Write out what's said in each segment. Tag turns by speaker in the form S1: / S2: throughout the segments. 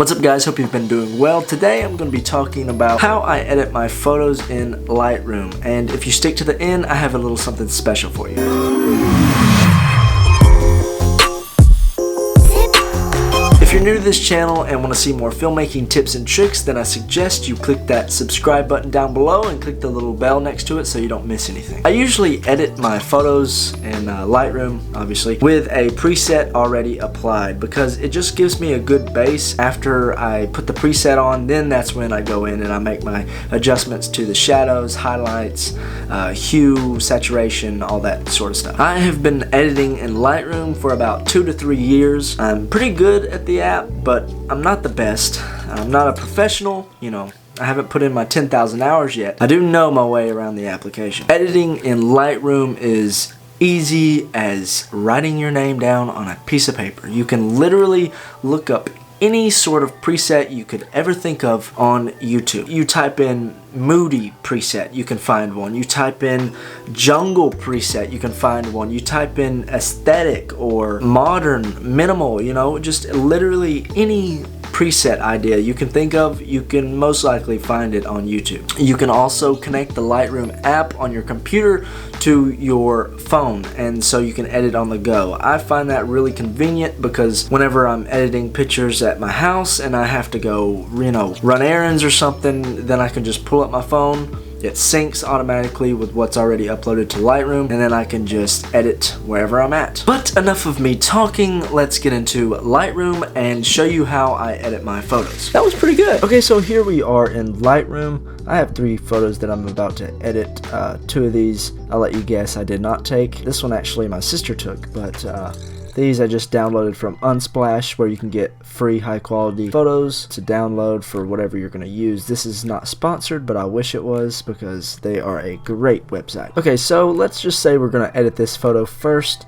S1: What's up guys, hope you've been doing well. Today I'm going to be talking about how I edit my photos in Lightroom, and if you stick to the end, I have a little something special for you. If you're new to this channel and want to see more filmmaking tips and tricks, then I suggest you click that subscribe button down below and click the little bell next to it so you don't miss anything. I usually edit my photos in Lightroom, obviously, with a preset already applied because it just gives me a good base. After I put the preset on, then that's when I go in and I make my adjustments to the shadows, highlights, hue, saturation, all that sort of stuff. I have been editing in Lightroom for about 2 to 3 years. I'm pretty good at the app, but I'm not the best. I'm not a professional, I haven't put in my 10,000 hours yet. I do know my way around the application. Editing in Lightroom is easy as writing your name down on a piece of paper. You can literally look up any sort of preset you could ever think of on YouTube. You type in moody preset, you can find one. You type in jungle preset, you can find one. You type in aesthetic or modern, minimal, just literally any preset idea you can think of, you can most likely find it on YouTube. You can also connect the Lightroom app on your computer to your phone, and so you can edit on the go. I find that really convenient because whenever I'm editing pictures at my house and I have to go, run errands or something, then I can just pull up my phone. It syncs automatically with what's already uploaded to Lightroom, and then I can just edit wherever I'm at. But enough of me talking, let's get into Lightroom and show you how I edit my photos. That was pretty good. Okay, so here we are in Lightroom. I have 3 photos that I'm about to edit. 2 of these, I'll let you guess, I did not take. This one actually my sister took, but these I just downloaded from Unsplash, where you can get free high quality photos to download for whatever you're going to use. This is not sponsored, but I wish it was because they are a great website. Okay, so let's just say we're going to edit this photo first.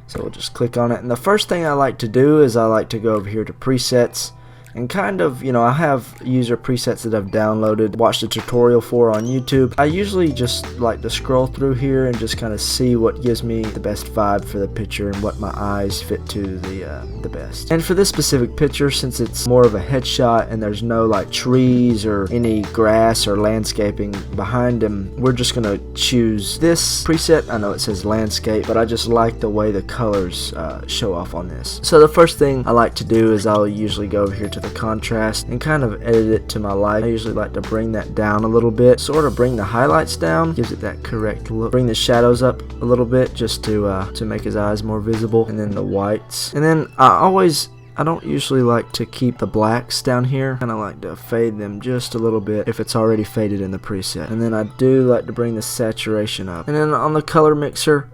S1: So we'll just click on it. And the first thing I like to do is I like to go over here to presets. And kind of, I have user presets that I've downloaded, watched a tutorial for on YouTube. I usually just like to scroll through here and just kind of see what gives me the best vibe for the picture and what my eyes fit to the best. And for this specific picture, since it's more of a headshot and there's no like trees or any grass or landscaping behind him, we're just gonna choose this preset. I know it says landscape, but I just like the way the colors show off on this. So the first thing I like to do is I'll usually go over here to the contrast and kind of edit it to my liking. I usually like to bring that down a little bit, sort of bring the highlights down, gives it that correct look. Bring the shadows up a little bit just to make his eyes more visible, and then the whites. And then I don't usually like to keep the blacks down here. Kind of like to fade them just a little bit if it's already faded in the preset. And then I do like to bring the saturation up. And then on the color mixer,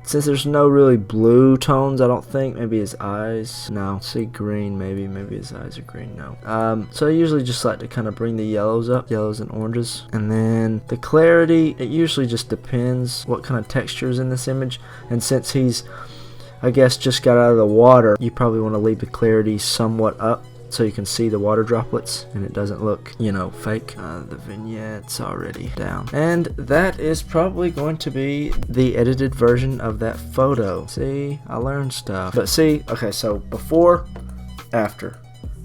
S1: since there's no really blue tones, I don't think, maybe his eyes, no, see green, maybe his eyes are green, no. So I usually just like to kind of bring the yellows up, yellows and oranges. And then the clarity, it usually just depends what kind of texture is in this image. And since he's, I guess, just got out of the water, you probably want to leave the clarity somewhat up so you can see the water droplets and it doesn't look, fake. The vignette's already down. And that is probably going to be the edited version of that photo. See, I learned stuff. But see, okay, so before, after.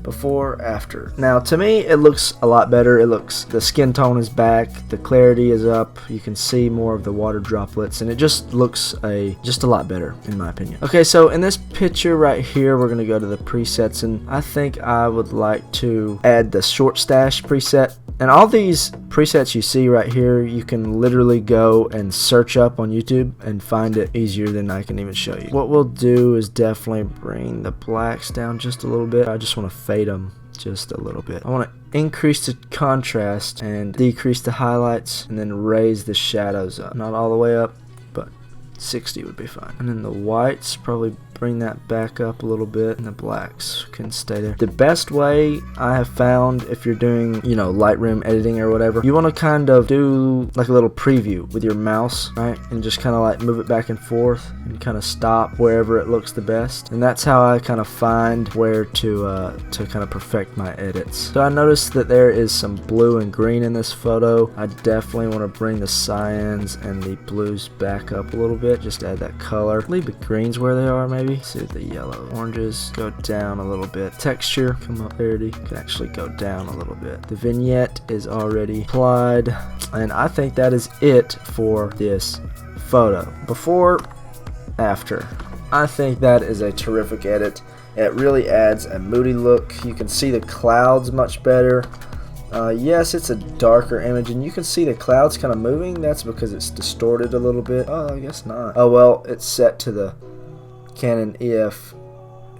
S1: Before, after. Now to me it looks a lot better. The skin tone is back, the clarity is up, you can see more of the water droplets, and it just looks just a lot better in my opinion. Okay, so in this picture right here we're gonna go to the presets, and I think I would like to add the short stash preset. And all these presets you see right here, you can literally go and search up on YouTube and find it easier than I can even show you. What we'll do is definitely bring the blacks down just a little bit. I just want to fade them just a little bit. I want to increase the contrast and decrease the highlights, and then raise the shadows up. Not all the way up, but 60 would be fine. And then the whites, probably bring that back up a little bit, and the blacks can stay there. The best way I have found, if you're doing, Lightroom editing or whatever, you want to kind of do like a little preview with your mouse, right? And just kind of like move it back and forth and kind of stop wherever it looks the best. And that's how I kind of find where to kind of perfect my edits. So I noticed that there is some blue and green in this photo. I definitely want to bring the cyans and the blues back up a little bit, just add that color. Leave the greens where they are maybe. maybe. See the yellow. Oranges go down a little bit. Texture, come up. Clarity can actually go down a little bit. The vignette is already applied, and I think that is it for this photo. Before, after. I think that is a terrific edit. It really adds a moody look. You can see the clouds much better. Yes, it's a darker image, and you can see the clouds kind of moving. That's because it's distorted a little bit. Oh, I guess not. Oh, well, it's set to the Canon EF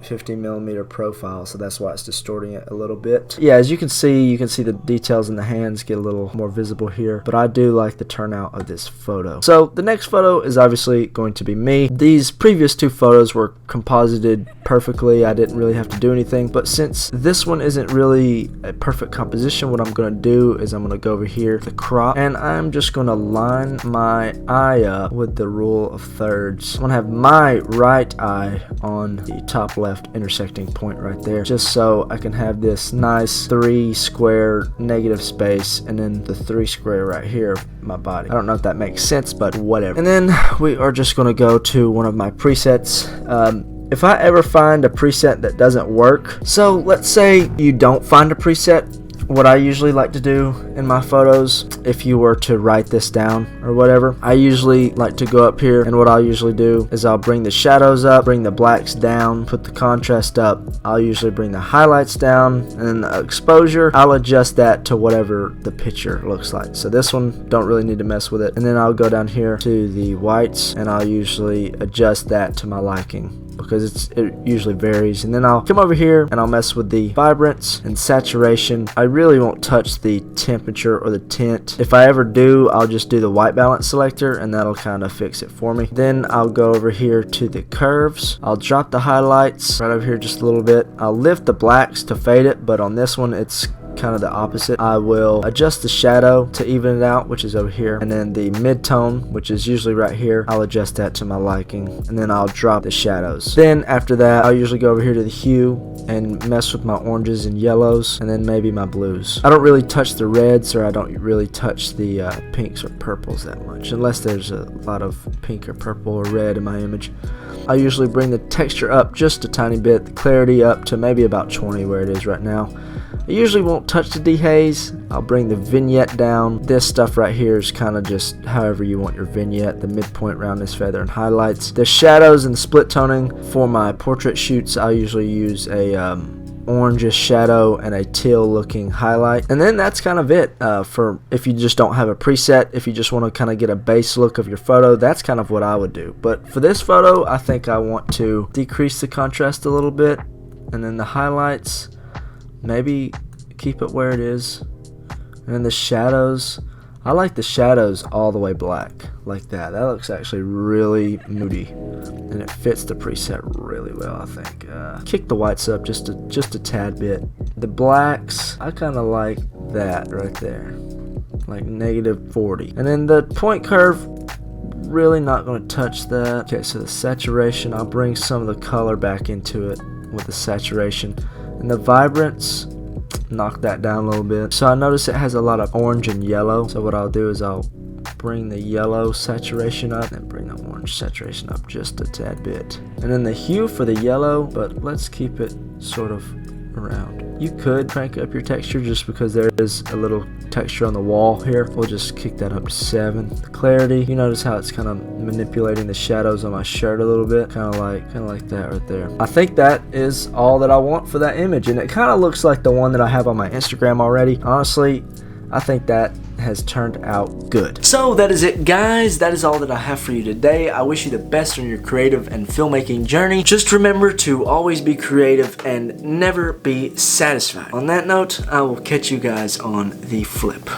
S1: 50mm profile, so that's why it's distorting it a little bit. Yeah, as you can see the details in the hands get a little more visible here, but I do like the turnout of this photo. So the next photo is obviously going to be me. These previous two photos were composited perfectly. I didn't really have to do anything, but since this one isn't really a perfect composition, what I'm going to do is I'm going to go over here, the crop, and I'm just going to line my eye up with the rule of thirds. I'm going to have my right eye on the top left intersecting point right there, just so I can have this nice 3 square negative space, and then the 3 square right here, my body. I don't know if that makes sense, but whatever. And then we are just going to go to one of my presets. If I ever find a preset that doesn't work, so let's say you don't find a preset, what I usually like to do in my photos, if you were to write this down or whatever, I usually like to go up here, and what I'll usually do is I'll bring the shadows up, bring the blacks down, put the contrast up. I'll usually bring the highlights down, and then the exposure, I'll adjust that to whatever the picture looks like. So this one, don't really need to mess with it. And then I'll go down here to the whites, and I'll usually adjust that to my liking, because it usually varies. And then I'll come over here and I'll mess with the vibrance and saturation. I really won't touch the temperature or the tint. If I ever do, I'll just do the white balance selector, and that'll kind of fix it for me. Then I'll go over here to the curves. I'll drop the highlights right over here just a little bit. I'll lift the blacks to fade it, but on this one it's kind of the opposite. I will adjust the shadow to even it out, which is over here, and then the mid-tone, which is usually right here, I'll adjust that to my liking, and then I'll drop the shadows. Then after that, I'll usually go over here to the hue and mess with my oranges and yellows, and then maybe my blues. I don't really touch the reds, or I don't really touch the pinks or purples that much, unless there's a lot of pink or purple or red in my image. I usually bring the texture up just a tiny bit, the clarity up to maybe about 20 where it is right now. I usually won't touch the dehaze. I'll bring the vignette down. This stuff right here is kind of just however you want your vignette, the midpoint, roundness, feather, and highlights. The shadows and split toning for my portrait shoots, I'll usually use a orangish shadow and a teal looking highlight. And then that's kind of it for if you just don't have a preset. If you just want to kind of get a base look of your photo, that's kind of what I would do. But for this photo, I think I want to decrease the contrast a little bit, and then the highlights, maybe keep it where it is. And then the shadows, I like the shadows all the way black, like that. That looks actually really moody, and it fits the preset really well, I think. Kick the whites up just a tad bit. The blacks, I kind of like that right there, like -40. And then the point curve, really not going to touch that. Okay, so the saturation, I'll bring some of the color back into it with the saturation. And the vibrance, knock that down a little bit. So I notice it has a lot of orange and yellow. So what I'll do is I'll bring the yellow saturation up and bring the orange saturation up just a tad bit. And then the hue for the yellow, but let's keep it sort of around. You could crank up your texture just because there is a little texture on the wall here. We'll just kick that up to 7. The clarity, you notice how it's kind of manipulating the shadows on my shirt a little bit, kind of like that right there. I think that is all that I want for that image, and it kind of looks like the one that I have on my Instagram already. Honestly, I think that has turned out good. So that is it, guys. That is all that I have for you today. I wish you the best on your creative and filmmaking journey. Just remember to always be creative and never be satisfied. On that note, I will catch you guys on the flip.